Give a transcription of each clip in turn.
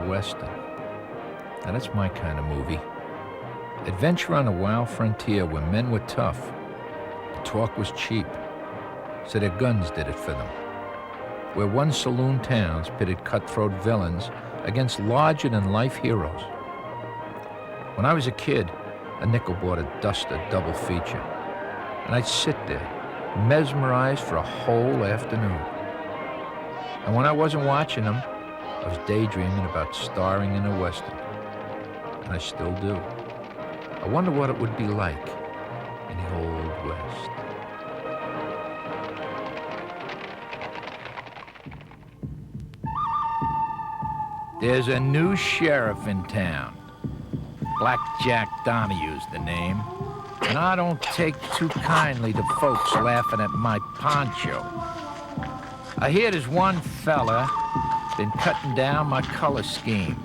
Western. Now that's my kind of movie. Adventure on a wild frontier where men were tough, the talk was cheap, so their guns did it for them. Where one saloon towns pitted cutthroat villains against larger-than-life heroes. When I was a kid, a nickel bought a duster double feature, and I'd sit there, mesmerized for a whole afternoon. And when I wasn't watching them, I was daydreaming about starring in a Western. And I still do. I wonder what it would be like in the Old West. There's a new sheriff in town. Blackjack Donohue's the name. And I don't take too kindly to folks laughing at my poncho. I hear there's one fella been cutting down my color scheme.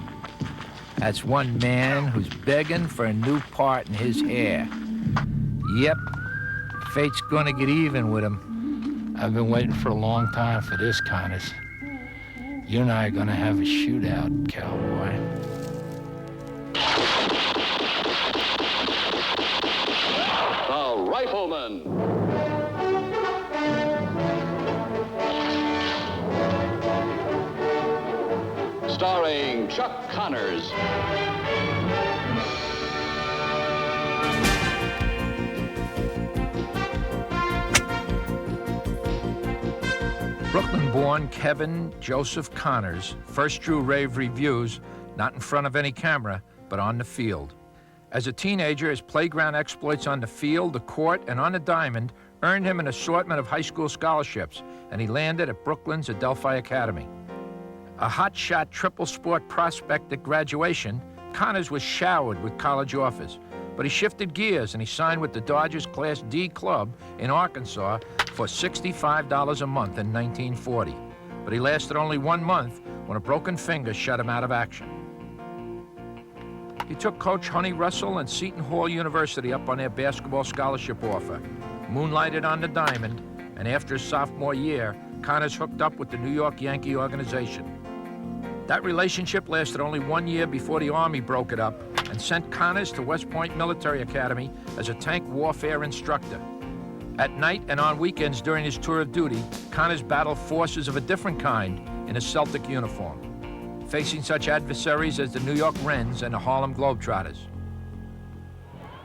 That's one man who's begging for a new part in his hair. Yep, fate's gonna get even with him. I've been waiting for a long time for this, Connors. You and I are gonna have a shootout, cowboy. The Rifleman. Starring Chuck Connors. Brooklyn-born Kevin Joseph Connors first drew rave reviews, not in front of any camera, but on the field. As a teenager, his playground exploits on the field, the court, and on the diamond earned him an assortment of high school scholarships, and he landed at Brooklyn's Adelphi Academy. A hotshot triple sport prospect at graduation, Connors was showered with college offers, but he shifted gears and he signed with the Dodgers Class D club in Arkansas for $65 a month in 1940. But he lasted only 1 month when a broken finger shut him out of action. He took Coach Honey Russell and Seton Hall University up on their basketball scholarship offer, moonlighted on the diamond, and after his sophomore year, Connors hooked up with the New York Yankee organization. That relationship lasted only 1 year before the Army broke it up and sent Connors to West Point Military Academy as a tank warfare instructor. At night and on weekends during his tour of duty, Connors battled forces of a different kind in a Celtic uniform, facing such adversaries as the New York Wrens and the Harlem Globetrotters.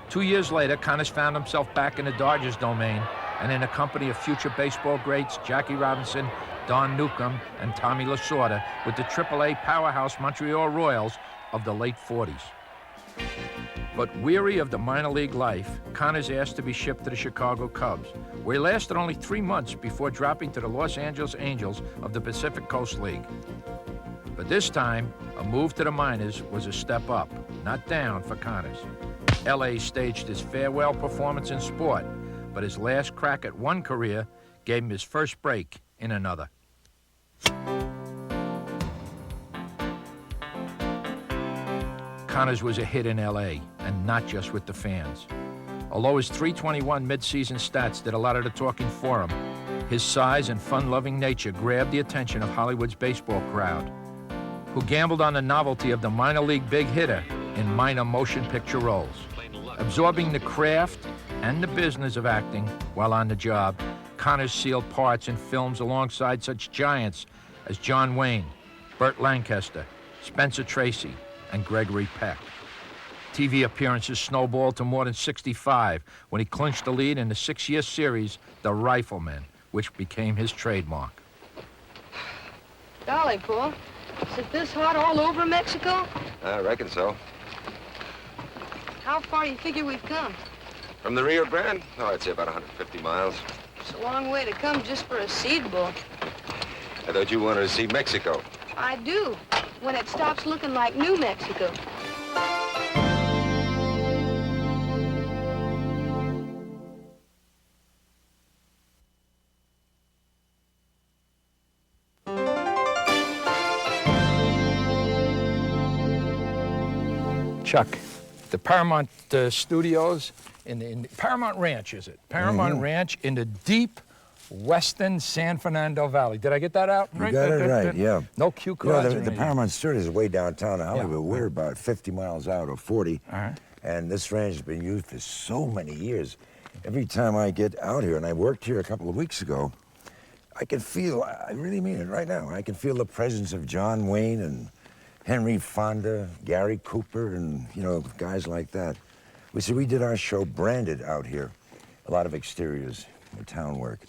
2 years later, Connors found himself back in the Dodgers domain and in the company of future baseball greats Jackie Robinson, Don Newcomb, and Tommy Lasorda with the AAA powerhouse Montreal Royals of the late 40s. But weary of the minor league life, Connors asked to be shipped to the Chicago Cubs, where he lasted only 3 months before dropping to the Los Angeles Angels of the Pacific Coast League. But this time, a move to the minors was a step up, not down for Connors. LA staged his farewell performance in sport, but his last crack at one career gave him his first break in another. Connors was a hit in LA, and not just with the fans. Although his .321 mid-season stats did a lot of the talking for him, his size and fun-loving nature grabbed the attention of Hollywood's baseball crowd, who gambled on the novelty of the minor league big hitter in minor motion picture roles. Absorbing the craft and the business of acting while on the job, Connors sealed parts in films alongside such giants as John Wayne, Burt Lancaster, Spencer Tracy, and Gregory Peck. TV appearances snowballed to more than 65 when he clinched the lead in the 6-year series, The Rifleman, which became his trademark. Golly, Paul, is it this hot all over Mexico? I reckon so. How far do you figure we've come? From the Rio Grande? Oh, I'd say about 150 miles. It's a long way to come just for a seed bowl. I thought you wanted to see Mexico. I do, when it stops looking like New Mexico. Chuck, the Paramount Studios in Paramount Ranch, is it? Paramount Ranch in the deep Weston San Fernando Valley. Did I get that out? You got it right, yeah. No cue You cards. know, or the anything. Paramount Studios is way downtown Hollywood. Yeah. We're about 50 miles out, or 40. All right. And this ranch has been used for so many years. Every time I get out here, and I worked here a couple of weeks ago, I can feel, I really mean it right now, I can feel the presence of John Wayne and Henry Fonda, Gary Cooper, and, you know, guys like that. We did our show branded out here. A lot of exteriors and town work.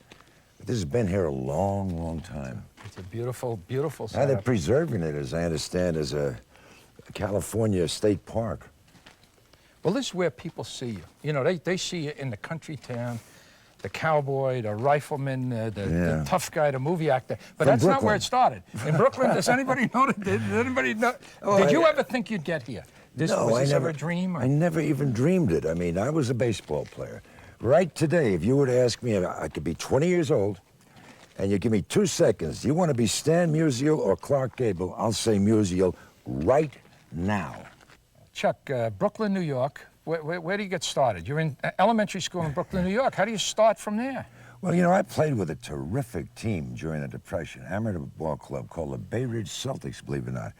But this has been here a long, long time. It's a beautiful, beautiful Now they're setup. preserving it, as I understand, as a California state park. Well, this is where people see you. You know, they see you in the country town, the cowboy, the rifleman, the tough guy, the movie actor. But From that's not where Brooklyn. it started. In Brooklyn, does anybody know? Did anybody know? Did you ever think you'd get here? Was this ever a dream? Or? I never even dreamed it. I mean, I was a baseball player. Right today, if you were to ask me, I could be 20 years old, and you give me 2 seconds. Do you want to be Stan Musial or Clark Gable? I'll say Musial right now. Chuck, Brooklyn, New York. Where do you get started? You're in elementary school in Brooklyn, New York. How do you start from there? Well, you know, I played with a terrific team during the Depression, amateur ball club called the Bay Ridge Celtics, believe it or not.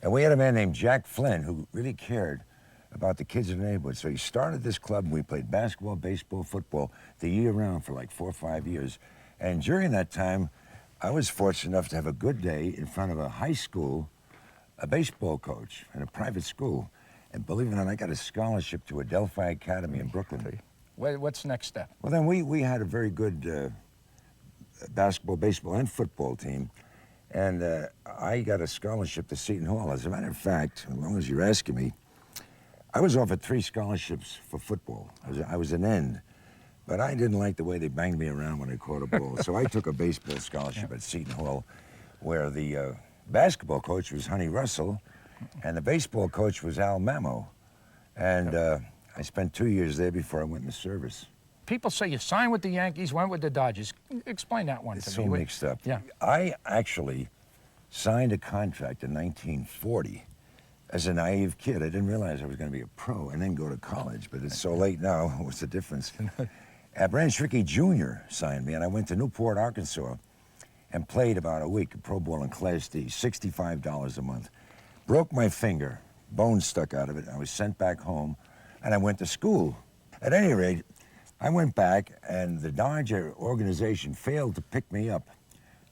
And we had a man named Jack Flynn who really cared about the kids in the neighborhood. So he started this club, and we played basketball, baseball, football the year round for like 4 or 5 years. And during that time, I was fortunate enough to have a good day in front of a high school, a baseball coach in a private school. And believe it or not, I got a scholarship to Adelphi Academy in Brooklyn. What's the next step? Well, then we had a very good basketball, baseball, and football team. And I got a scholarship to Seton Hall. As a matter of fact, as long as you're asking me, I was offered 3 scholarships for football. I was an end. But I didn't like the way they banged me around when I caught a ball. So I took a baseball scholarship at Seton Hall, where the basketball coach was Honey Russell, and the baseball coach was Al Mamo. And I spent 2 years there before I went into service. People say you signed with the Yankees, went with the Dodgers. Explain that one It's to so me. mixed up. Yeah. I actually signed a contract in 1940 as a naive kid. I didn't realize I was going to be a pro and then go to college, but it's so late now. What's the difference? Branch Rickey Jr. signed me, and I went to Newport, Arkansas, and played about a week of pro ball in Class D, $65 a month. Broke my finger, bone stuck out of it. I was sent back home, and I went to school. At any rate, I went back, and the Dodger organization failed to pick me up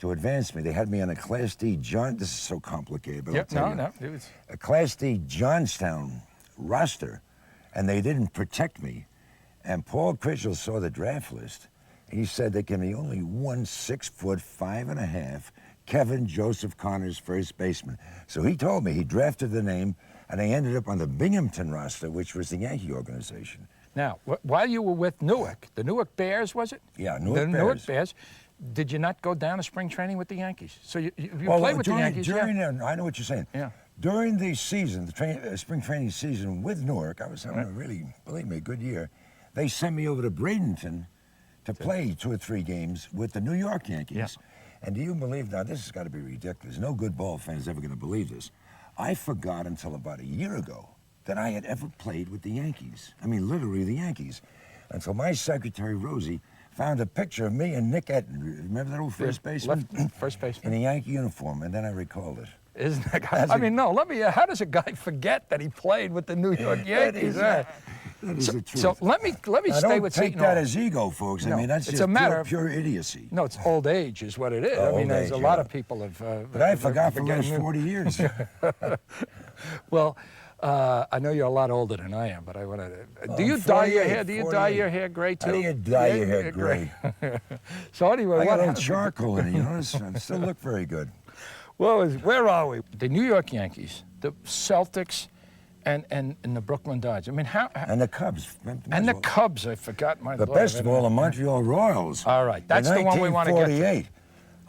to advance me. They had me on a Class D This is so complicated, but I'll tell you. It was... A Class D Johnstown roster, and they didn't protect me. And Paul Critchell saw the draft list. He said there can be only one 6'5", Kevin Joseph Connors, first baseman. So he told me, he drafted the name, and I ended up on the Binghamton roster, which was the Yankee organization. Now, while you were with Newark, the Newark Bears, was it? Yeah, Newark Bears. Did you not go down to spring training with the Yankees? So you played with the Yankees, I know what you're saying. Yeah. During the season, the spring training season with Newark, I was having a really, believe me, good year. They sent me over to Bradenton to play 2 or 3 games with the New York Yankees. Yeah. And do you believe, now this has got to be ridiculous, no good ball fan is ever going to believe this. I forgot until about a year ago that I had ever played with the Yankees. I mean, literally the Yankees. Until my secretary, Rosie, found a picture of me and Nick Etten. Remember that old first baseman? First baseman. In a Yankee uniform, and then I recalled it. Isn't that guy? I mean, no, how does a guy forget that he played with the New York Yankees? That is the truth. So let me stay with Don't take Seton that Hall. as ego, folks. No, I mean, that's it's just a matter pure idiocy. No, it's old age is what it is. I mean, Old there's age, a lot yeah. of people have... But I forgot for the last 40 years. Well, I know you're a lot older than I am, but I want to... Do you 48, dye your hair? Do you 48. dye your hair gray, too? How do you dye your hair gray? So anyway, I got a little what... charcoal in it, you notice? I still look very good. Well, where are we? The New York Yankees, the Celtics, and the Brooklyn Dodgers. I mean, how... And the Cubs. And the Cubs, I forgot my... But best of all, the Montreal Royals. All right, that's the one we want to get to. 1948.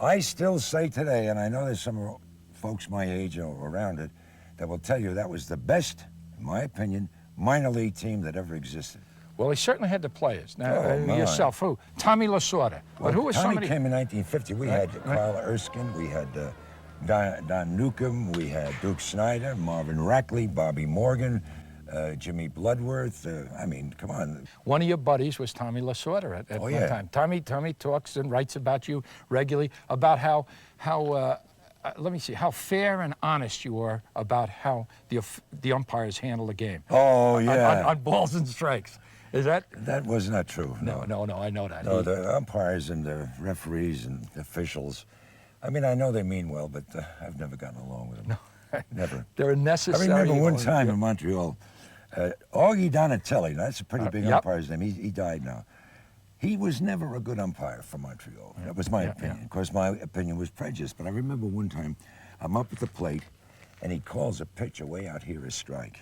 I still say today, and I know there's some folks my age or around it, that will tell you that was the best, in my opinion, minor league team that ever existed. Well, he certainly had the players. Now, Oh, my. yourself, who? Tommy Lasorda. But who was Tommy somebody... came in 1950. We had Carl Erskine, we had Don Newcomb, we had Duke Snyder, Marvin Rackley, Bobby Morgan, Jimmy Bloodworth. I mean, come on. One of your buddies was Tommy Lasorda at one time. Tommy talks and writes about you regularly, about how let me see, how fair and honest you are about how the umpires handle the game. Oh, yeah. On balls and strikes. Is that? That was not true. No, I know that. No, the umpires and the referees and officials, I mean, I know they mean well, but I've never gotten along with them. No. Never. They're necessary. I remember one time in Montreal, Augie Donatelli, that's a pretty big umpire's name, he died now. He was never a good umpire for Montreal. That was my opinion. Of course, my opinion was prejudiced, but I remember one time, I'm up at the plate, and he calls a pitcher way out here a strike.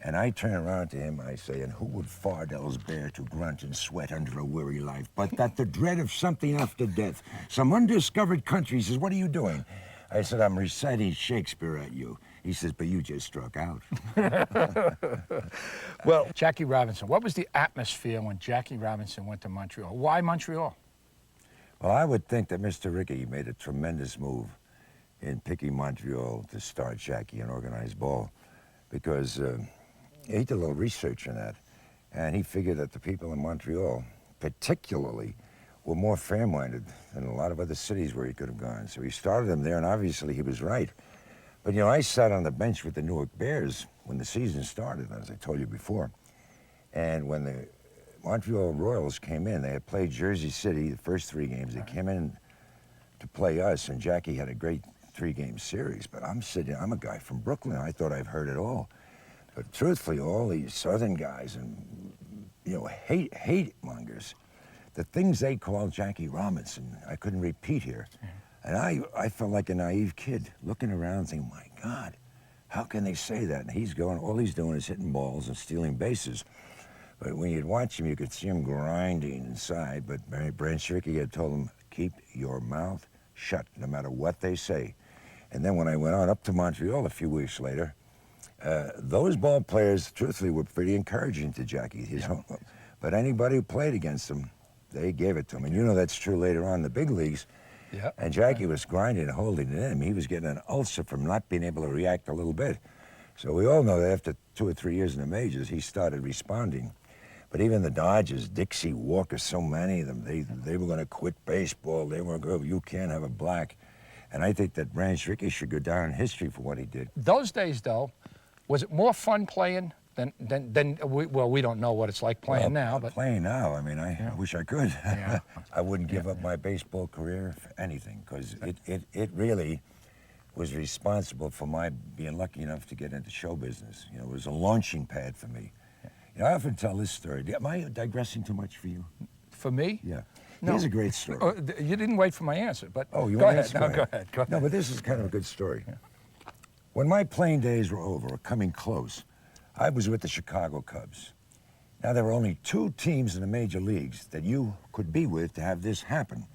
And I turn around to him, I say, and who would Fardell's bear to grunt and sweat under a weary life, but that the dread of something after death, some undiscovered country. He says, what are you doing? I said, I'm reciting Shakespeare at you. He says, but you just struck out. Well, Jackie Robinson, what was the atmosphere when Jackie Robinson went to Montreal? Why Montreal? Well, I would think that Mr. Rickey made a tremendous move in picking Montreal to start Jackie in organized ball, because he did a little research on that, and he figured that the people in Montreal, particularly, were more fair-minded than a lot of other cities where he could have gone. So he started him there, and obviously he was right. But, you know, I sat on the bench with the Newark Bears when the season started, as I told you before. And when the Montreal Royals came in, they had played Jersey City the first 3 games. They came in to play us, and Jackie had a great 3-game series. But I'm a guy from Brooklyn. I thought I've heard it all. But truthfully, all these Southern guys and, you know, hate mongers, the things they call Jackie Robinson, I couldn't repeat here. And I felt like a naive kid looking around thinking, my God, how can they say that? And he's going, all he's doing is hitting balls and stealing bases. But when you'd watch him, you could see him grinding inside. But Branch Rickey had told him, keep your mouth shut, no matter what they say. And then when I went on up to Montreal a few weeks later, those ball players, truthfully, were pretty encouraging to Jackie. But anybody who played against him, they gave it to him. And you know that's true later on in the big leagues. Yep. And Jackie was grinding and holding it in. He was getting an ulcer from not being able to react a little bit. So we all know that after 2 or 3 years in the majors, he started responding. But even the Dodgers, Dixie, Walker, so many of them, they were going to quit baseball. They were going, you can't have a black. And I think that Branch Rickey should go down in history for what he did. Those days, though, was it more fun playing than we don't know what it's like playing now, but playing now, I mean, I wish I could. Yeah. I wouldn't give up my baseball career for anything, because it really was responsible for my being lucky enough to get into show business. You know, it was a launching pad for me. You know, I often tell this story. Am I digressing too much for you? For me? Yeah. No. Here's a great story. Oh, you didn't wait for my answer, but oh, you go want ahead. to No, go ahead. Go ahead. No, but this is kind of a good story. Yeah. When my playing days were over, or coming close, I was with the Chicago Cubs. Now, there were only 2 teams in the major leagues that you could be with to have this happen.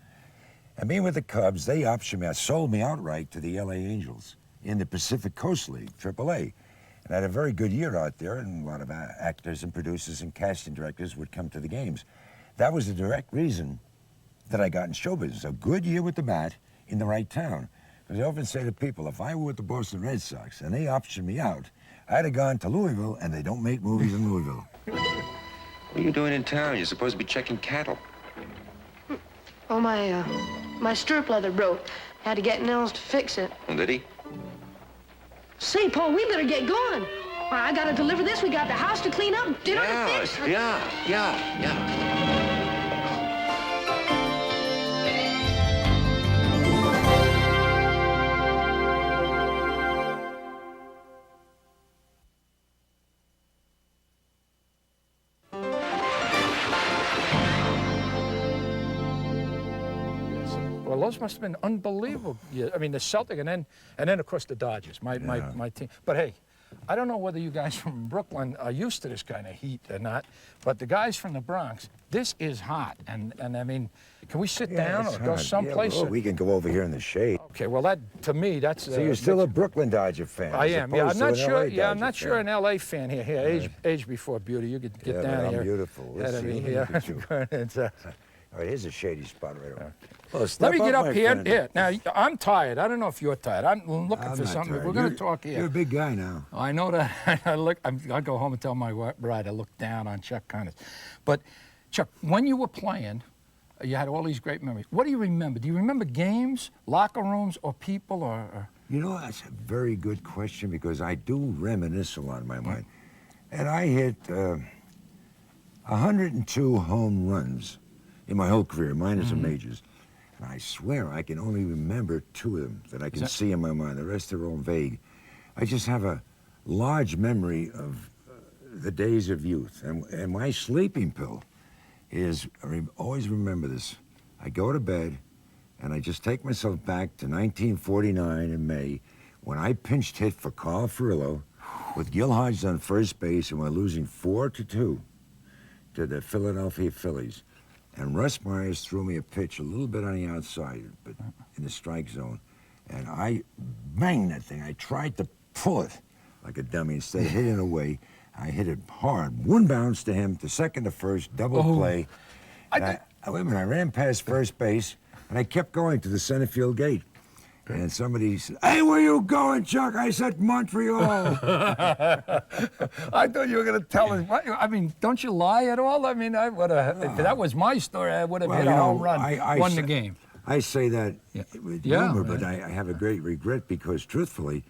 And being with the Cubs, they optioned me, sold me outright to the LA Angels in the Pacific Coast League, AAA. And I had a very good year out there, and a lot of actors and producers and casting directors would come to the games. That was the direct reason that I got in show business. A good year with the bat in the right town. Because I often say to people, if I were with the Boston Red Sox and they optioned me out, I'd have gone to Louisville, and they don't make movies in Louisville. What are you doing in town? You're supposed to be checking cattle. Oh, my stirrup leather broke. Had to get Nels to fix it. Oh, did he? Say, Paul, we better get going. I gotta deliver this. We got the house to clean up, dinner to fix. Yeah. Well, those must have been unbelievable. Yeah, I mean, the Celtic, and then of course the Dodgers, my team. But hey, I don't know whether you guys from Brooklyn are used to this kind of heat or not, but the guys from the Bronx, this is hot. And I mean, can we sit down or go someplace? Yeah, well, we can go over here in the shade. Okay, well, that to me, that's. So you're still a Brooklyn Dodger fan? I am. Yeah, I'm not sure. Yeah, I'm not fan. sure an LA fan here. Here, age before beauty. You could get down I'm here. beautiful. Look at you. All right, here's a shady spot right over. Well, Let me get up my here. friend. Here. Now, I'm tired. I don't know if you're tired. I'm looking I'm for not something. tired. We're going to talk here. You're a big guy now. I know that. I go home and tell my bride I look down on Chuck Connors. But, Chuck, when you were playing, you had all these great memories. What do you remember? Do you remember games, locker rooms, or people, or... You know, that's a very good question because I do reminisce a lot in my mind. And I hit 102 home runs in my whole career, minus the majors. And I swear I can only remember 2 of them that I can see in my mind. The rest are all vague. I just have a large memory of the days of youth. And my sleeping pill is, always remember this, I go to bed and I just take myself back to 1949 in May when I pinched hit for Carl Furillo with Gil Hodges on first base and we're losing 4-2 to the Philadelphia Phillies. And Russ Myers threw me a pitch a little bit on the outside, but in the strike zone. And I banged that thing. I tried to pull it like a dummy instead of hitting it away. I hit it hard. 1 bounce to him, to second to first, double play. And wait a minute, I ran past first base, and I kept going to the center field gate. And somebody said, "Hey, where you going, Chuck?" I said, "Montreal." I thought you were going to tell us. I mean, don't you lie at all? I mean, if that was my story, I would have hit a home run, won the game. I say that with humor, but right. I have a great regret because, truthfully,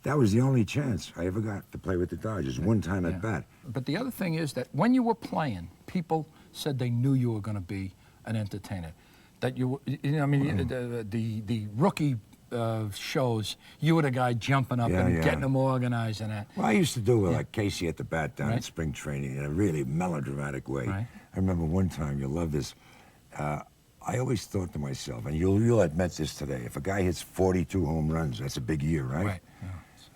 that was the only chance I ever got to play with the Dodgers, 1 time at bat. But the other thing is that when you were playing, people said they knew you were going to be an entertainer. That you know, I mean, the rookie shows, you were the guy jumping up and getting them organized and that. Well, I used to do it like Casey at the bat down in spring training in a really melodramatic way. Right. I remember one time, you'll love this, I always thought to myself, and you'll admit this today, if a guy hits 42 home runs, that's a big year, right? Right. Yeah.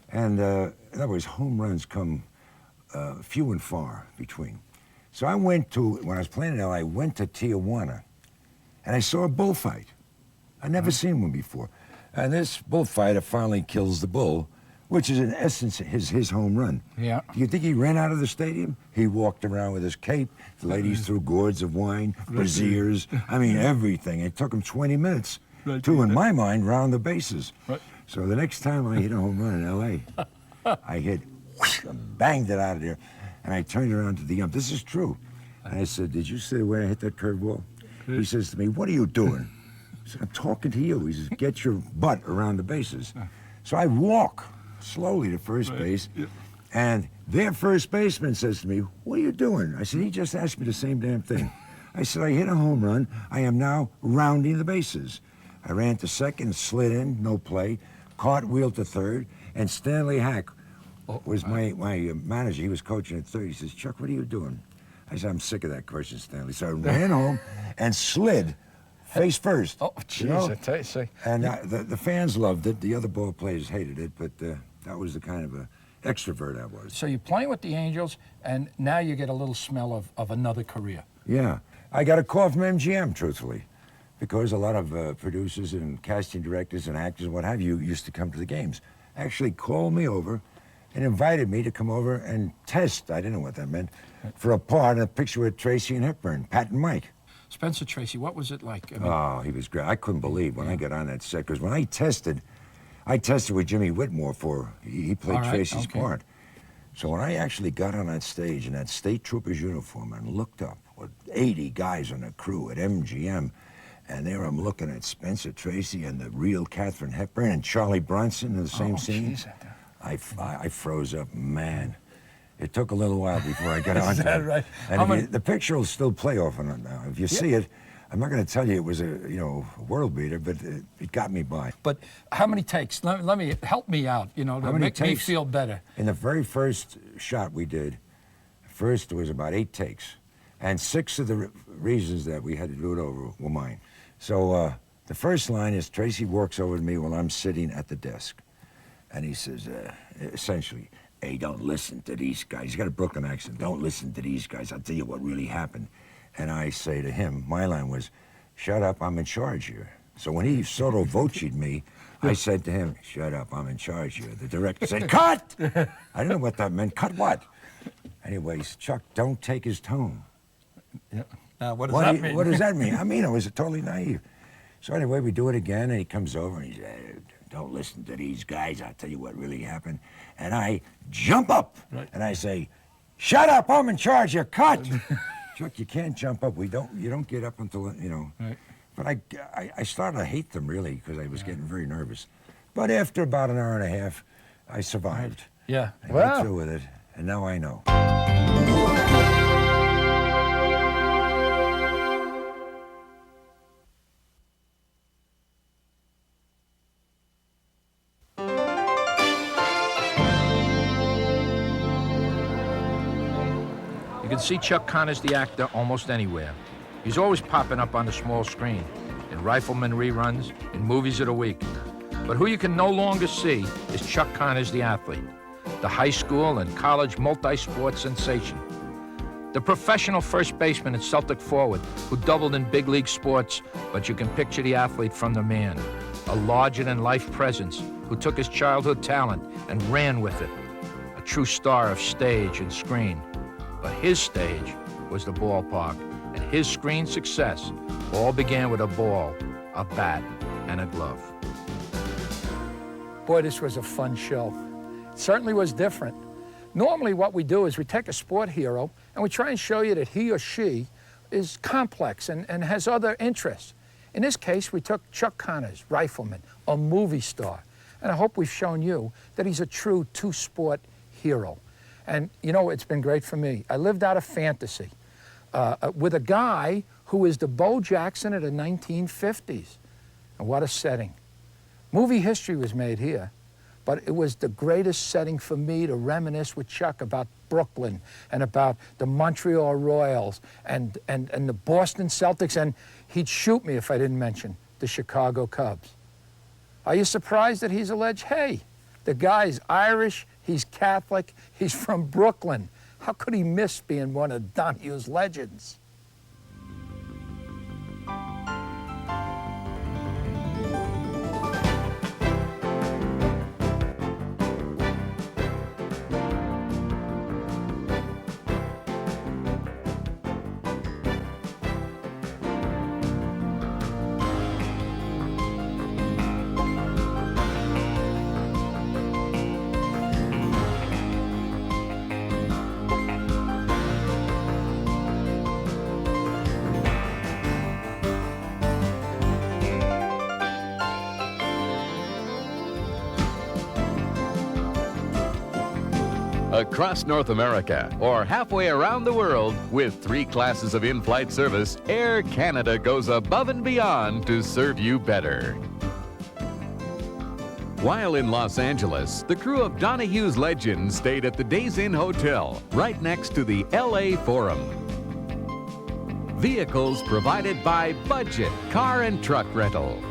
And in other words, home runs come few and far between. So I went to, when I was playing in LA, I went to Tijuana, and I saw a bullfight. I'd never seen one before. And this bullfighter finally kills the bull, which is in essence his home run. Yeah. Do you think he ran out of the stadium? He walked around with his cape. The ladies threw gourds of wine, braziers, I mean everything. It took him 20 minutes to, in my mind, round the bases. Right. So the next time I hit a home run in L.A., I hit, whoosh, and banged it out of there. And I turned around to the ump. This is true. And I said, "Did you see the way I hit that curveball?" He says to me, "What are you doing?" I said, "I'm talking to you." He says, "Get your butt around the bases." So I walk slowly to first base, and their first baseman says to me, "What are you doing?" I said, "He just asked me the same damn thing." I said, "I hit a home run. I am now rounding the bases." I ran to second, slid in, no play, cartwheeled to third, and Stanley Hack was my manager. He was coaching at third. He says, "Chuck, what are you doing?" I said, "I'm sick of that question, Stanley." So I ran home and slid face first. Oh, jeez, you know? I tell you, see. And the fans loved it. The other ball players hated it, but that was the kind of a extrovert I was. So you're playing with the Angels, and now you get a little smell of another career. Yeah. I got a call from MGM, truthfully, because a lot of producers and casting directors and actors and what have you used to come to the games. Actually called me over and invited me to come over and test, I didn't know what that meant, for a part in a picture with Tracy and Hepburn, Pat and Mike. Spencer Tracy, what was it like? I mean, Oh, he was great. I couldn't believe when I got on that set, because when I tested with Jimmy Whitmore he played Tracy's part. So when I actually got on that stage in that state trooper's uniform and looked up with 80 guys on the crew at MGM, and there I'm looking at Spencer Tracy and the real Katharine Hepburn and Charlie Bronson in the same scene, geez, I froze up, man. It took a little while before I got onto that it. right? And the picture will still play off on it now. If you see it, I'm not going to tell you it was a world beater, but it got me by. But how many takes? Let me help me out. To make me feel better. In the very first shot we did, first there was about 8 takes, and 6 of the reasons that we had to do it over were mine. So the first line is Tracy walks over to me while I'm sitting at the desk, and he says, essentially, "Hey, don't listen to these guys." He's got a Brooklyn accent. "Don't listen to these guys. I'll tell you what really happened." And I say to him, my line was, "Shut up, I'm in charge here." So when he sort of voted me, I said to him, "Shut up, I'm in charge here." The director said, "Cut!" I didn't know what that meant. Cut what? Anyways, Chuck, don't take his tone. Yeah. What does that mean? What does that mean? I mean, I was totally naive. So anyway, we do it again, and he comes over and he said, don't listen to these guys. I'll tell you what really happened. And I jump up, and I say, shut up, I'm in charge, you're cut. Chuck, you can't jump up. You don't get up until, you know. Right. But I started to hate them, really, because I was getting very nervous. But after about an hour and a half, I survived. Yeah. I got through with it, and now I know. You can see Chuck Connors, the actor, almost anywhere. He's always popping up on the small screen, in Rifleman reruns, in movies of the week. But who you can no longer see is Chuck Connors, the athlete, the high school and college multi-sport sensation, the professional first baseman and Celtic forward who doubled in big league sports, but you can picture the athlete from the man, a larger-than-life presence who took his childhood talent and ran with it, a true star of stage and screen. But his stage was the ballpark, and his screen success all began with a ball, a bat, and a glove. Boy, this was a fun show. It certainly was different. Normally what we do is we take a sport hero and we try and show you that he or she is complex and has other interests. In this case, we took Chuck Connors, Rifleman, a movie star. And I hope we've shown you that he's a true two-sport hero. And, you know, it's been great for me. I lived out a fantasy with a guy who is the Bo Jackson of the 1950s. And what a setting. Movie history was made here, but it was the greatest setting for me to reminisce with Chuck about Brooklyn and about the Montreal Royals and the Boston Celtics, and he'd shoot me if I didn't mention the Chicago Cubs. Are you surprised that he's alleged? Hey, the guy's Irish, he's Catholic, he's from Brooklyn. How could he miss being one of Donohue's legends? Across North America or halfway around the world, with 3 classes of in-flight service, Air Canada goes above and beyond to serve you better. While in Los Angeles, the crew of Donohue's Legends stayed at the Days Inn Hotel, right next to the LA Forum. Vehicles provided by Budget Car and Truck Rental.